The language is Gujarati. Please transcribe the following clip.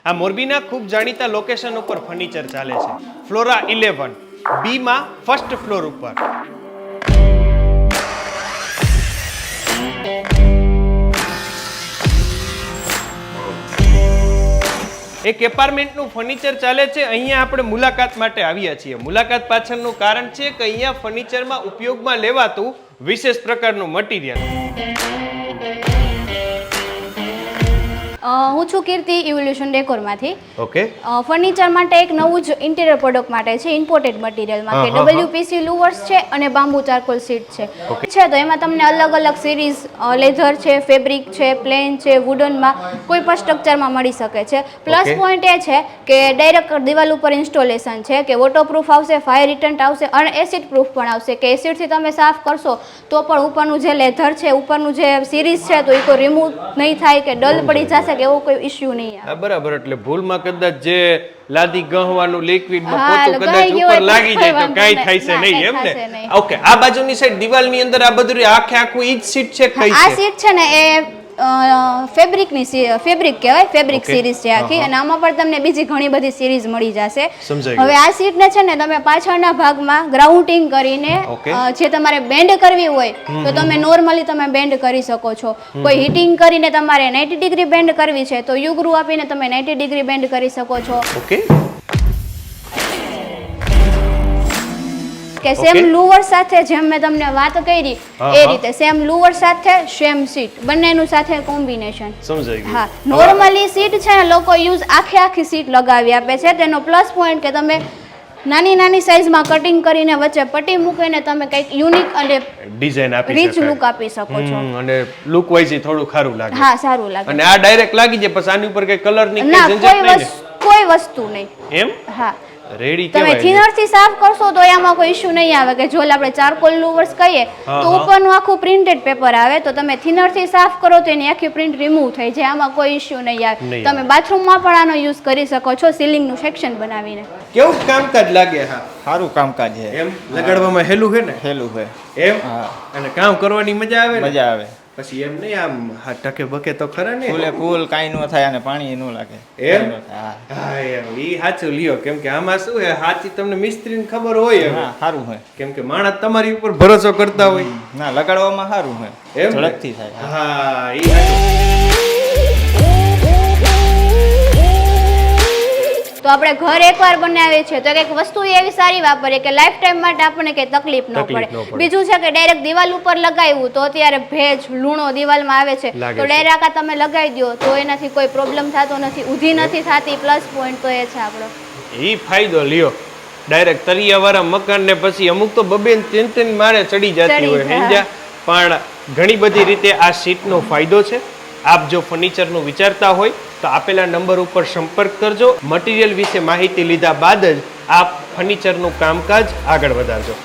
આ મોરબીના ખૂબ જાણીતા લોકેશન ઉપર ફર્નિચર ચાલે છે. ફ્લોરા 11 બી માં ફર્સ્ટ ફ્લોર ઉપર. એક એપાર્ટમેન્ટનું ફર્નિચર ચાલે છે. અહીંયા આપણે મુલાકાત માટે આવ્યા છીએ. મુલાકાત પાછળનું કારણ છે કે અહીંયા ફર્નિચરમાં ઉપયોગમાં લેવાતું વિશેષ પ્રકારનું મટીરિયલ. હું છું કીર્તિ ઇવોલ્યુશન ડેકોરમાંથી. ઓકે. ફર્નિચર માટે એક નવું જ ઇન્ટિરિયર પ્રોડક્ટ માટે છે ઇમ્પોર્ટેડ મટીરિયલમાં કે WPC લૂવર્સ છે અને બામ્બુ ચારકોલ સીટ છે તો એમાં તમને અલગ અલગ સિરીઝ લેધર છે, ફેબ્રિક છે, પ્લેન છે, વુડનમાં કોઈ પણ સ્ટ્રક્ચરમાં મળી શકે છે. પ્લસ પોઈન્ટ એ છે કે ડાયરેક્ટ દિવાલ ઉપર ઇન્સ્ટોલેશન છે કે વોટરપ્રૂફ આવશે, ફાયર રિટન્ટ આવશે અને એસિડ પ્રૂફ પણ આવશે કે એસિડથી તમે સાફ કરશો તો પણ ઉપરનું જે લેધર છે, ઉપરનું જે સિરીઝ છે તો એ કોઈ રિમૂવ નહીં થાય કે ડલ પડી જશે કે એવો કોઈ ઇશ્યુ નહીં આવે. બરાબર. એટલે ભૂલમાં કદાચ જે લાદી ગહવાનું લિક્વિડ માં પોતું કદાચ ઉપર લાગી જાય તો કાઈ થાય છે નહીં એમ ને. ઓકે. આ બાજુની સાઈડ દિવાલની અંદર આ બધું આખું ઈ જ સીટ છે કઈ છે? આ સીટ છે ને એ ફેબ્રિક કહેવાય, ફેબ્રિક સિરીઝ છે આખી અને આમાં પણ તમને બીજી ઘણી બધી સિરીઝ મળી જશે. હવે આ સીટ ને છે ને તમે પાછળના ભાગમાં ગ્રાઉન્ડિંગ કરીને જે તમારે બેન્ડ કરવી હોય તો તમે નોર્મલી તમે બેન્ડ કરી શકો છો. કોઈ હીટિંગ કરીને તમારે 90 ડિગ્રી બેન્ડ કરવી છે તો યુ ગ્રુ આપીને તમે 90 ડિગ્રી બેન્ડ કરી શકો છો. ઓકે. કે સેમ લૂવર સાથે જેમ મેં તમને વાત કરી એ રીતે સેમ લૂવર સાથે સેમ સીટ બંનેનું સાથે કોમ્બિનેશન. સમજાઈ ગયું. હા, નોર્મલી સીટ છે ને લોકો યુઝ આખી સીટ લગાવી આપે છે. તેનો પ્લસ પોઈન્ટ કે તમે નાની સાઈઝમાં કટિંગ કરીને વચ્ચે પટ્ટી મૂકીને તમે કંઈક યુનિક અને ડિઝાઇન આપી રીચ લુક આપી શકો છો અને લુક વાઇઝ થોડું ખારું લાગે. હા, સારું લાગે. અને આ ડાયરેક્ટ લાગી જાય પછી આની ઉપર કઈ કલર ની ના, કોઈ વસ્તુ નહીં એમ. હા, રેડી તમે કહેવાય. થિનર થી સાફ કરશો તો એમાં કોઈ ઇશ્યુ નહીં આવે કે જો આપણે ચારકોલ લૂવર્સ કહીએ તો ઉપરનું આખું પ્રિન્ટેડ પેપર આવે તો તમે થિનર થી સાફ કરો તો એની આખી પ્રિન્ટ રિમૂવ થઈ જાય. આમાં કોઈ ઇશ્યુ નહીં આવે. તમે બાથરૂમમાં પણ આનો યુઝ કરી શકો છો સીલિંગ નું સેક્શન બનાવીને. કેવું કામકાજ લાગે? હા, સારું કામકાજ છે. એમ લગાડવામાં હેલું છે ને? હેલું છે એમ. અને કામ કરવાની મજા આવે. મજા આવે. પછી એમ નહીં આમ ટકે બકે તો ખરા ને? ફૂલે ફૂલ કાંઈ ન થાય અને પાણી ન લાગે એમ. હા એમ. ઈ સાચું લ્યો. કેમ કે આમાં શું હે સાચી તમને મિસ્ત્રીને ખબર હોય એમ. સારું હોય. કેમ કે માણસ તમારી ઉપર ભરોસો કરતા હોય. ના, લગાડવામાં સારું હોય એમ ઝડપથી થાય. હા, ઈ સાચું. તો આપણે ઘર એકવાર બનાવીએ છીએ તો કંઈક વસ્તુ એવી સારી વાપરીએ કે લાઈફ ટાઈમ માટે આપણને કંઈ તકલીફ ન પડે. બીજું છે કે ડાયરેક્ટ દિવાલ ઉપર લગાવ્યું તો અત્યારે ભેજ લૂણો દિવાલમાં આવે છે તો ડાયરેક્ટ આ તમે લગાવી દો તો એનાથી કોઈ પ્રોબ્લેમ થતો નથી, ઊધી નથી થતી. પ્લસ પોઈન્ટ તો એ છે આપણો ઈ ફાયદો લ્યો. ડાયરેક્ટ તરિયાવાળા મકાન ને પછી અમુક તો બબે ત્રણ મારે ચડી જતી હોય સમજ્યા. પણ ઘણી બધી રીતે આ સીટનો ફાયદો છે. આપ જો ફર્નિચરનું વિચારતા હોય તો આપેલા નંબર ઉપર સંપર્ક કરજો. મટીરિયલ વિશે માહિતી લીધા બાદ જ આપ ફર્નિચરનું કામકાજ આગળ વધારજો.